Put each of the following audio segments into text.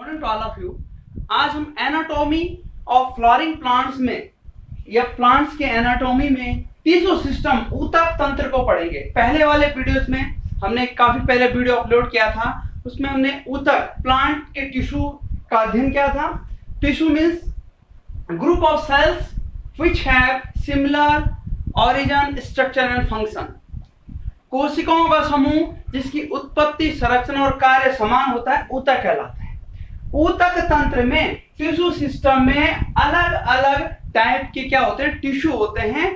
Morning to all of you. आज हम anatomy of flowering plants में या प्लांट्स के एनाटॉमी में टिश्यू सिस्टम ऊतक तंत्र को पढ़ेंगे। पहले वाले वीडियोस में हमने काफी पहले वीडियो अपलोड किया था, उसमें हमने ऊतक प्लांट के टिश्यू का अध्ययन किया था। Tissue means group of cells which have similar origin, structure and function। कोशिकाओं का समूह जिसकी उत्पत्ति, संरचना और कार्य समान होता है, ऊतक कहलाता है। ऊतक तंत्र में टिश्यू सिस्टम में अलग अलग टाइप के क्या होते हैं, टिश्यू होते हैं।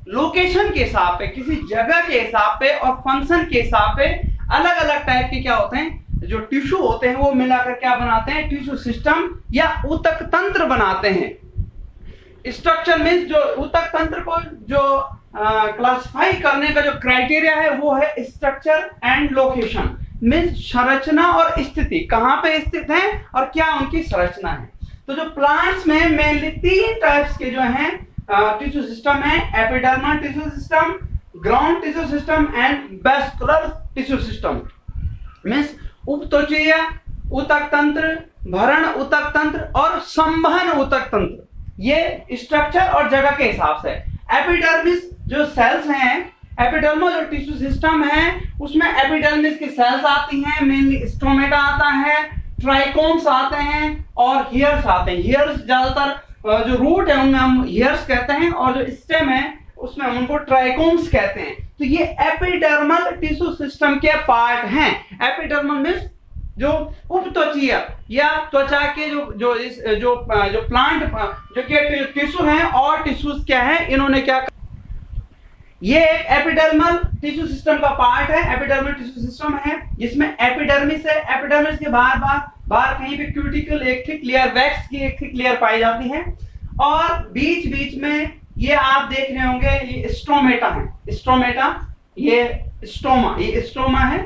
लोकेशन के हिसाब पे, किसी जगह के हिसाब पे और फंक्शन के हिसाब पे अलग अलग टाइप के क्या होते हैं, जो टिश्यू होते हैं वो मिलाकर क्या बनाते हैं, टिश्यू सिस्टम या ऊतक तंत्र बनाते हैं। स्ट्रक्चर मीन्स जो ऊतक तंत्र को जो क्लासिफाई करने का जो क्राइटेरिया है वो है स्ट्रक्चर एंड लोकेशन। मीन्स संरचना और स्थिति, कहां पे स्थित है और क्या उनकी संरचना है। तो जो प्लांट्स में मेनली 3 टाइप्स के जो हैं टिश्यू सिस्टम है, epidermal tissue system, ground tissue system and vascular tissue system. Means उपत्वचीय ऊतक तंत्र, भरण ऊतक तंत्र और संवहन ऊतक तंत्र, ये स्ट्रक्चर और जगह के हिसाब से। एपिडर्मिस जो सेल्स हैं, एपिडर्मल जो टिश्यू सिस्टम है उसमें एपिडर्मिस की सेल्स आती हैं, मेनली स्टोमेटा आता है, ट्राइकोम्स आते हैं और हियर्स आते हैं। हियर्स ज्यादातर जो रूट है उनमें हम हियर्स कहते हैं और जो स्टेम है उसमें हम उनको ट्राइकोम्स कहते हैं। तो ये एपिडर्मल टिश्यू सिस्टम के पार्ट हैं। एपिडर्मल मीन्स जो उपत्वचीय या त्वचा के जो प्लांट जो के टिश्यू हैं और टिश्यूज क्या है, इन्होंने क्या, ये एक एपिडर्मल टिश्यू सिस्टम का पार्ट है। एपिडर्मल टिश्यू सिस्टम है जिसमें एपिडर्मिस है, एपिडर्मिस के बाहर कहीं पे क्यूटिकल एक थिक लेयर, वैक्स की एक थिक लेयर पाई जाती है और बीच बीच में ये आप देख रहे होंगे ये स्ट्रोमेटा है। स्ट्रोमेटा, ये स्टोमा है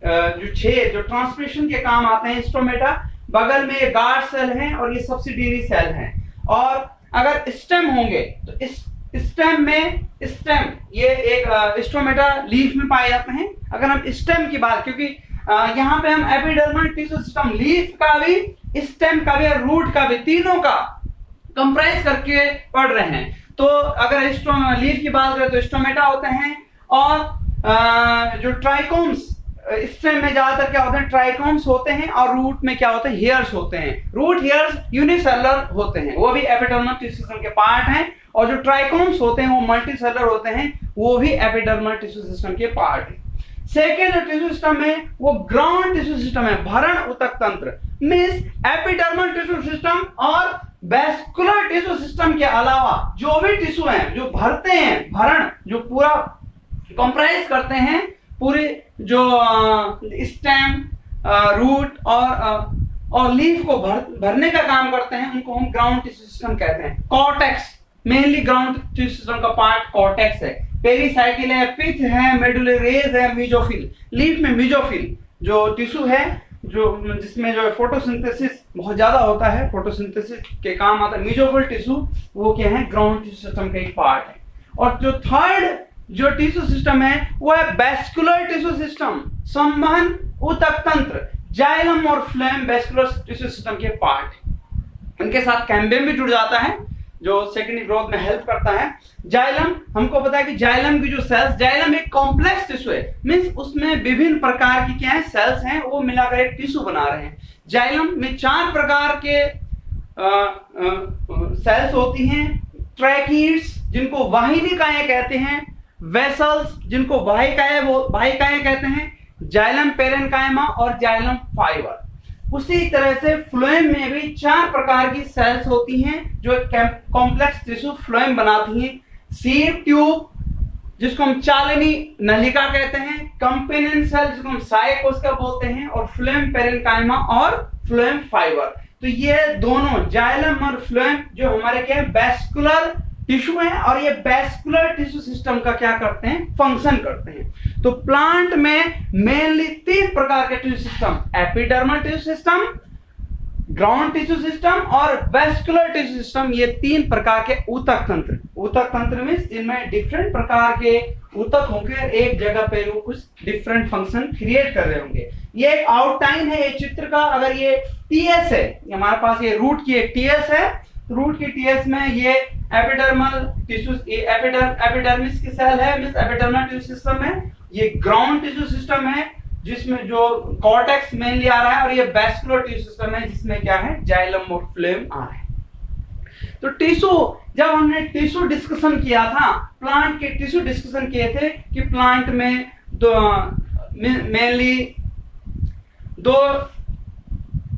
जो ट्रांसमिशन के काम आते हैं। स्टोमेटा बगल में ये गार्ड सेल है और ये सब्सिडियरी सेल है। और अगर स्टेम होंगे तो इस स्टेम ये एक स्टोमेटा लीफ में पाए जाते हैं। अगर हम स्टेम की बात, क्योंकि यहाँ पे हम एपिडर्मल टिश्यू सिस्टम लीफ का भी, स्टेम का भी, रूट का भी, तीनों का कंप्राइज करके पढ़ रहे हैं। तो अगर लीफ की बात करें तो स्टोमेटा होते हैं और जो ट्राइकोम्स, स्टेम में ज्यादातर क्या होते हैं, ट्राइकोम्स होते हैं और रूट में क्या होते हैं, हेयर्स होते हैं। रूट हेयर्स यूनिसेलुलर होते हैं, वो भी एपिडर्मल टिश्यू सिस्टम के पार्ट हैं। और जो ट्राइकोम्स होते हैं वो मल्टीसेलुलर होते हैं, वो भी एपिडर्मल टिश्यू सिस्टम के पार्ट है। सेकेंड जो टिश्यू सिस्टम है वो ग्राउंड टिश्यू सिस्टम है, भरण ऊतक तंत्र। मींस एपिडर्मल टिश्यू सिस्टम और वैस्कुलर टिश्यू सिस्टम के अलावा जो भी टिश्यू हैं जो भरते हैं, भरण जो पूरा कंप्राइज करते हैं, पूरे जो स्टेम, रूट और लीफ को भरने का काम करते हैं, उनको हम ग्राउंड टिश्यू सिस्टम कहते हैं। Cortex, mainly ground tissue system का पार्ट कॉर्टेक्स है। पेरिसाइकिल है, पिथ है, मेडुलरी रेज है, मेसोफिल। लीफ में मेसोफिल जो टिश्यू है जो जिसमें जो फोटोसिंथेसिस बहुत ज्यादा होता है, फोटोसिंथेसिस के काम आता है मेसोफिल टिश्यू, वो क्या है, ग्राउंड टिश्यू सिस्टम का एक पार्ट है। और जो थर्ड जो टिश्यू सिस्टम है वो है वैस्कुलर टिश्यू सिस्टम, संवहन ऊतक तंत्र। जाइलम और फ्लोएम वैस्कुलर टिश्यू सिस्टम के पार्ट। इनके साथ कैम्बियम भी जुड़ जाता है जो सेकेंडरी ग्रोथ में हेल्प करता है। जाइलम, हमको पता है कि जाइलम की जो सेल्स, जाइलम एक कॉम्प्लेक्स टिश्यू है, मींस उसमें विभिन्न प्रकार की क्या है, सेल्स हैं, वो मिलाकर एक टिश्यू बना रहे हैं। जाइलम में 4 प्रकार के सेल्स होती हैं। ट्रैकीड्स जिनको वाहिनिकाएं कहते हैं, वेसल्स जिनको वाहिकाएं कहते हैं, जाइलम पेरेन्काइमा और जाइलम फाइबर। उसी तरह से फ्लोएम में भी 4 प्रकार की सेल्स होती हैं जो कॉम्प्लेक्स टिश्यू फ्लोएम बनाती हैं। सीड ट्यूब जिसको हम चालनी नलिका कहते हैं, कंपेनियन सेल जिसको हम साइकोस्का बोलते हैं, और फ्लोएम पेरेन्काइमा और फ्लोएम फाइबर। तो ये दोनों जाइलम और फ्लोएम जो हमारे क्या है, वैस्कुलर टिश्यू है और ये वैस्कुलर टिश्यू सिस्टम का क्या करते हैं, फंक्शन करते हैं। तो प्लांट में मेनली 3 प्रकार के tissue system, epidermal tissue system, ground tissue system और वेस्कुलर टिश्यू सिस्टम, ये तीन प्रकार के ऊतक तंत्र। ऊतक तंत्र में जिनमें डिफरेंट प्रकार के ऊतक होंगे, एक जगह पे वो कुछ डिफरेंट फंक्शन क्रिएट कर रहे होंगे। ये एक आउटलाइन है ये चित्र का। अगर ये टीएस है, हमारे पास ये रूट की एक टीएस है, रूट की टीएस में ये एपिडर्मल टिश्यू, एपिडर्मिस की सेल है, मींस एपिडर्मल टिश्यू सिस्टम है। ये ग्राउंड टिश्यू सिस्टम है जिसमें जो कॉर्टेक्स मेनली आ रहा है, और ये वेस्कुलर टिश्यू सिस्टम है जिसमें क्या है, जाइलम और फ्लेम आ रहा है। तो टिश्यू, जब हमने टिश्यू डिस्कशन किया था, प्लांट के टिश्यू डिस्कशन किए थे कि प्लांट में मेनली दो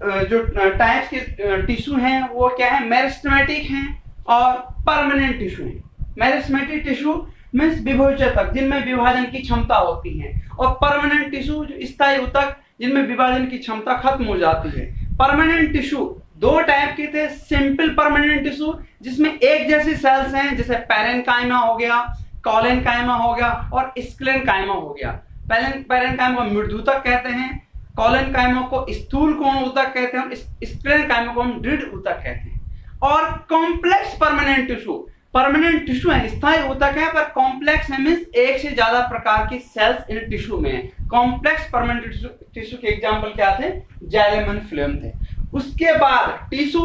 जो टाइप्स के टिश्यू हैं वो क्या है, मेरिस्टेमेटिक हैं और परमानेंट टिश्यू हैं। मेरिस्टेमेटिक टिश्यू मीन्स विभोजक, जिनमें विभाजन की क्षमता होती है, और परमानेंट टिश्यू स्थायी ऊतक जिनमें विभाजन की क्षमता खत्म हो जाती है। परमानेंट टिश्यू दो टाइप के थे, सिंपल परमानेंट टिश्यू जिसमें एक जैसी सेल्स हैं, जैसे पैरेन्काइमा हो गया, कॉलेनकाइमा हो गया और स्क्लेरेन्काइमा हो गया। पैरेन्काइमा को मृदूतक कहते हैं, कॉलेनकाइमा को स्थूल कोण ऊतक कहते हैं, स्क्लेरेन्काइमा को हम दृढ़ ऊतक कहते हैं। और complex permanent tissue, permanent tissue है, स्थायी ऊतक है पर कॉम्प्लेक्स है, मींस एक से ज्यादा प्रकार की सेल्स इन टिश्यू में है। कॉम्प्लेक्स परमानेंट टिश्यू के एग्जांपल क्या थे, जाइलम एंड फ्लेम थे। उसके बाद टिश्यू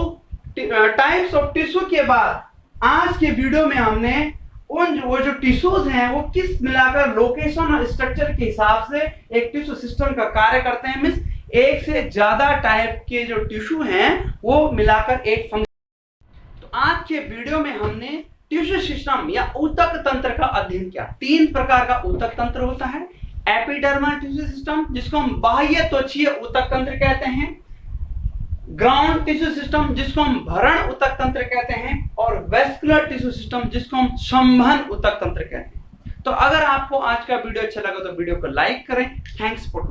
टाइप्स ऑफ टिश्यू के बाद आज के वीडियो में हमने वो जो टिश्यूज हैं वो किस मिलाकर लोकेशन और स्ट्रक्चर के हिसाब से एक टिश्यू सिस्टम का कार्य करते हैं, मींस एक से ज्यादा टाइप के जो टिश्यू हैं वो मिलाकर एक फंक्शन। तो आज के वीडियो में हमने टिश्यू सिस्टम या ऊतक तंत्र का अध्ययन किया। तीन प्रकार का ऊतक तंत्र होता है, एपिडर्मल टिश्यू सिस्टम जिसको हम बाह्य त्वचीय ऊतक तंत्र कहते हैं, ग्राउंड टिश्यू सिस्टम जिसको हम भरण ऊतक तंत्र कहते हैं, और वेस्कुलर टिश्यू सिस्टम जिसको हम संवहन ऊतक तंत्र कहते हैं। तो अगर आपको आज का वीडियो अच्छा लगा तो वीडियो को लाइक करें। Thanks for